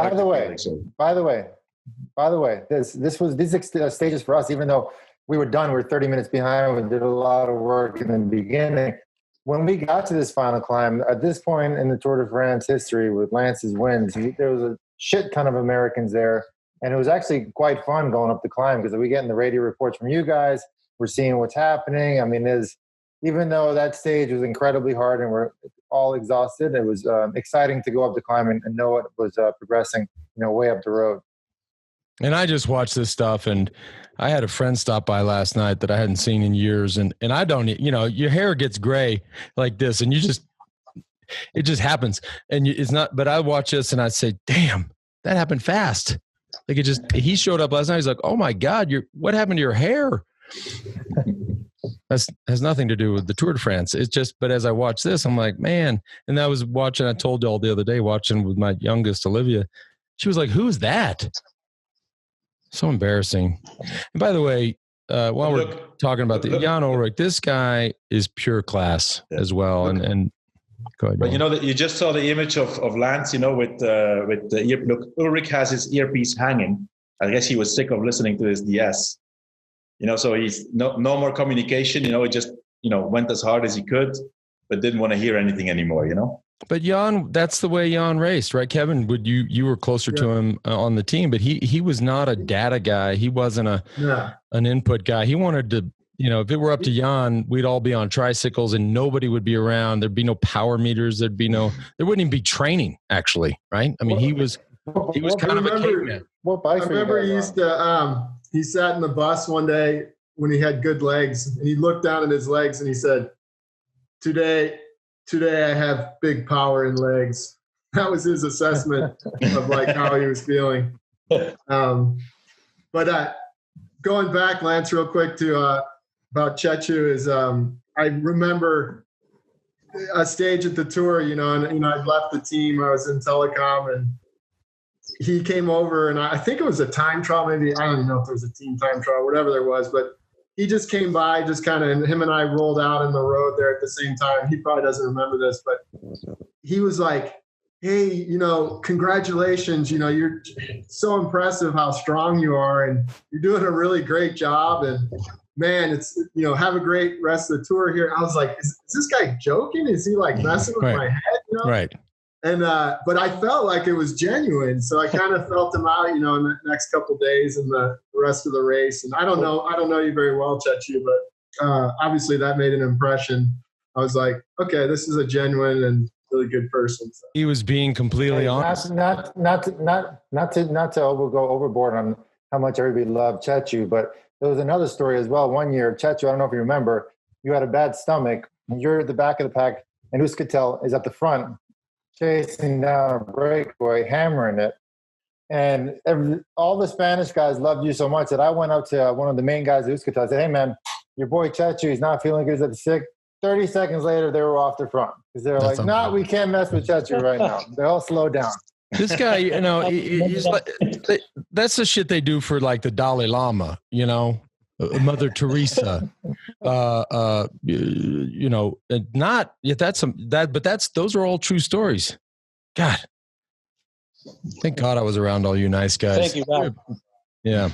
By the way, this was these stages for us. Even though we were done, we were 30 minutes behind. We did a lot of work in the beginning. When we got to this final climb, at this point in the Tour de France history with Lance's wins, there was a shit ton of Americans there. And it was actually quite fun going up the climb because we're getting the radio reports from you guys. We're seeing what's happening. I mean, even though that stage was incredibly hard and we're all exhausted, it was exciting to go up the climb and know it was progressing, way up the road. And I just watched this stuff, and I had a friend stop by last night that I hadn't seen in years. And I don't, your hair gets gray like this, and it just happens. And it's not, but I watch this and I say, damn, that happened fast. Like he showed up last night. He's like, oh my God, what happened to your hair? That has nothing to do with the Tour de France. It's just, but as I watch this, I'm like, man. And I was watching, I told y'all the other day, watching with my youngest, Olivia. She was like, who's that? So embarrassing. And by the way, while we're talking about the Jan Ullrich, this guy is pure class as well. And go ahead. But you just saw the image of Lance, with the ear. Look, Ullrich has his earpiece hanging. I guess he was sick of listening to his DS. So he's no more communication. He just went as hard as he could, but didn't want to hear anything anymore. But Jan, that's the way Jan raced, right, Kevin? You were closer to him on the team, but he was not a data guy. He wasn't an input guy. He wanted to, if it were up to Jan, we'd all be on tricycles and nobody would be around. There'd be no power meters. There wouldn't even be training, actually, right? I mean, he was kind of a caveman. I remember he used to. He sat in the bus one day when he had good legs, and he looked down at his legs and he said, "Today I have big power in legs." That was his assessment of how he was feeling. But going back, Lance, real quick to about Chechu is I remember a stage at the Tour, and I'd left the team. I was in Telekom, and he came over, and I think it was a time trial. Maybe I don't even know if there was a team time trial, whatever there was, but he just came by, just kind of, and him and I rolled out in the road there at the same time. He probably doesn't remember this, but he was like, "Hey, congratulations. You're so impressive how strong you are, and you're doing a really great job. And man, it's, have a great rest of the tour here." I was like, is this guy joking? Is he messing with my head? Right. And, but I felt like it was genuine. So I kind of felt him out, in the next couple of days and the rest of the race. And I don't know you very well, Chechu, but obviously that made an impression. I was like, okay, this is a genuine and really good person. So. He was being completely honest. Not to go overboard on how much everybody loved Chechu, but there was another story as well. One year, Chechu, I don't know if you remember, you had a bad stomach. You're at the back of the pack, and Euskaltel is at the front, chasing down a breakaway, hammering it. And all the Spanish guys loved you so much that I went up to one of the main guys at Euskaltel. I said, "Hey, man, your boy Chechu, he's not feeling good. He's at the sick." 30 seconds later, they were off the front because they were like, "No, we can't mess with Chechu right now. They're all slow down." This guy, he's like, that's the shit they do for the Dalai Lama, Mother Teresa, those are all true stories. God, thank God I was around all you nice guys. Thank you, Rob. Yeah.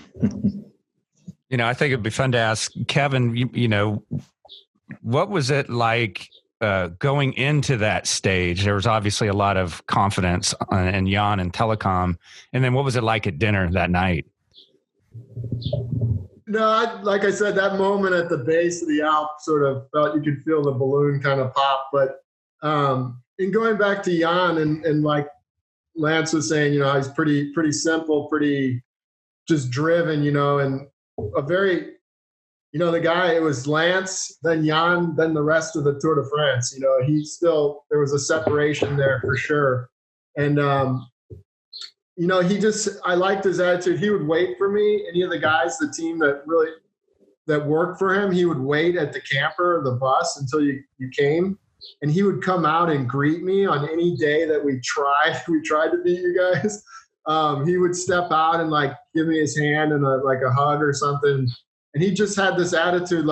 I think it'd be fun to ask Kevin, what was it like going into that stage? There was obviously a lot of confidence in Jan and Telekom. And then what was it like at dinner that night? No, like I said, that moment at the base of the Alps sort of felt, you could feel the balloon kind of pop. But in going back to Jan and like Lance was saying, he's pretty simple, pretty just driven, and a very, the guy, it was Lance, then Jan, then the rest of the Tour de France. There was a separation there for sure. And, I liked his attitude. He would wait for me. Any of the guys, the team that worked for him, he would wait at the camper or the bus until you came. And he would come out and greet me on any day that we tried to beat you guys. He would step out and give me his hand and a hug or something. And he just had this attitude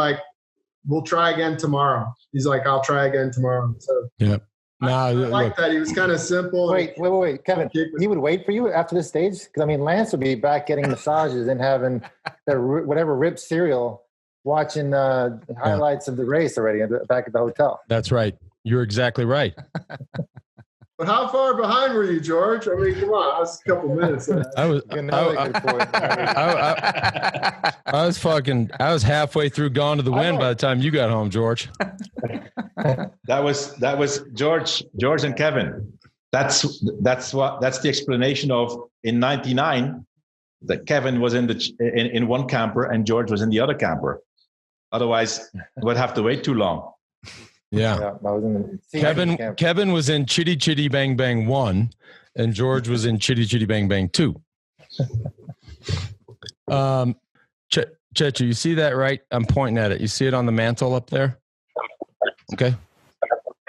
we'll try again tomorrow. He's like, I'll try again tomorrow. So yeah. I like that. He was kind of simple. Wait, Kevin, he would wait for you after the stage? Because, I mean, Lance would be back getting massages and having whatever ripped cereal, watching highlights of the race already back at the hotel. That's right. You're exactly right. But how far behind were you, George? I mean, come on, I was a couple minutes. I was halfway through Gone to the Wind by the time you got home, George. That was George and Kevin. That's the explanation of in '99 that Kevin was in one camper and George was in the other camper. Otherwise, we'd have to wait too long. Yeah. Kevin was in Chitty Chitty Bang Bang 1 and George was in Chitty Chitty Bang Bang 2. Chechu, you see that, right? I'm pointing at it. You see it on the mantle up there? Okay.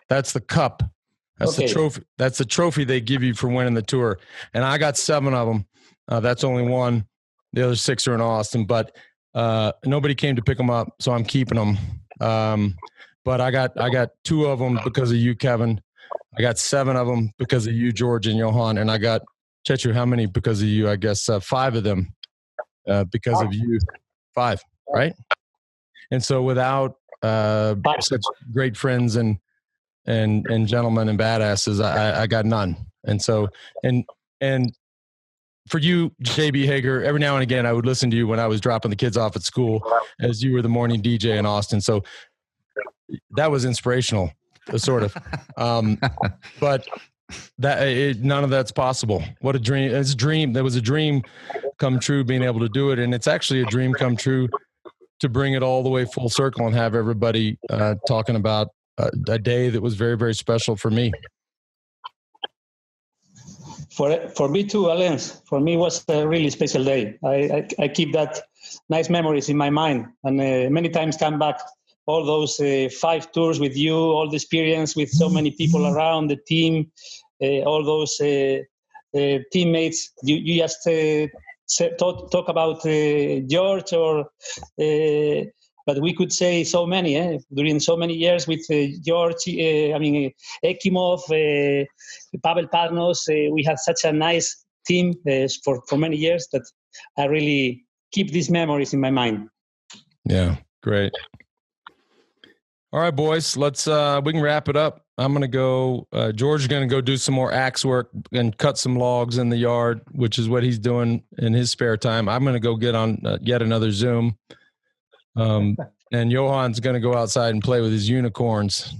That's the cup. That's the trophy. That's the trophy they give you for winning the tour. And I got 7 of them. That's only one. The other 6 are in Austin, but nobody came to pick them up, so I'm keeping them. But I got 2 of them because of you, Kevin. I got 7 of them because of you, George and Johan. And I got, Chechu, how many because of you? I guess 5 of them because of you. 5, right? And so without such great friends and gentlemen and badasses, I got none. And so, and for you, JB Hager, every now and again, I would listen to you when I was dropping the kids off at school as you were the morning DJ in Austin. So that was inspirational, sort of. But none of that's possible. What a dream. It's a dream. There was a dream come true being able to do it. And it's actually a dream come true to bring it all the way full circle and have everybody talking about a day that was very, very special for me. For me too, Alens. For me, it was a really special day. I keep that nice memories in my mind, and many times come back. All those 5 tours with you, all the experience with so many people around the team, all those teammates. You just talk about George, but we could say so many during so many years with George. Ekimov, Pavel Parnos. We had such a nice team for many years that I really keep these memories in my mind. Yeah, great. All right, boys, let's we can wrap it up. I'm going to go, George is going to go do some more axe work and cut some logs in the yard, which is what he's doing in his spare time. I'm going to go get on yet another Zoom. And Johan's going to go outside and play with his unicorns.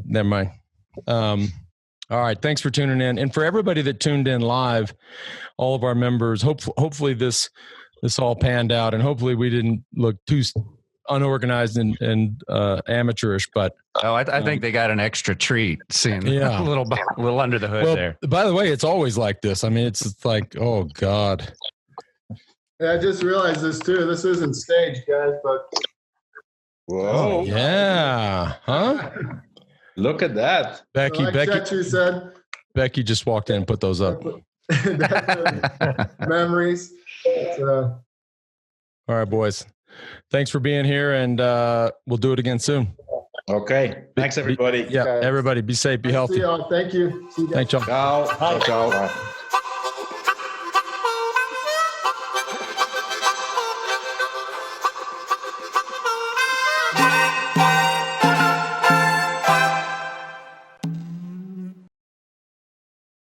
Never mind. All right. Thanks for tuning in. And for everybody that tuned in live, all of our members, hopefully this all panned out, and hopefully we didn't look too unorganized and amateurish, but I think they got an extra treat seeing a little under the hood there. By the way, it's always like this. I mean, it's like, oh God. Yeah, I just realized this too. This isn't staged, guys, but whoa, yeah, huh? Look at that, Becky. Chechu said. Becky just walked in and put those up. Memories. All right, boys. Thanks for being here, and we'll do it again soon. Okay. Thanks, everybody. Everybody be safe, be healthy. See y'all. Thank you. Thanks, y'all. Ciao. Ciao.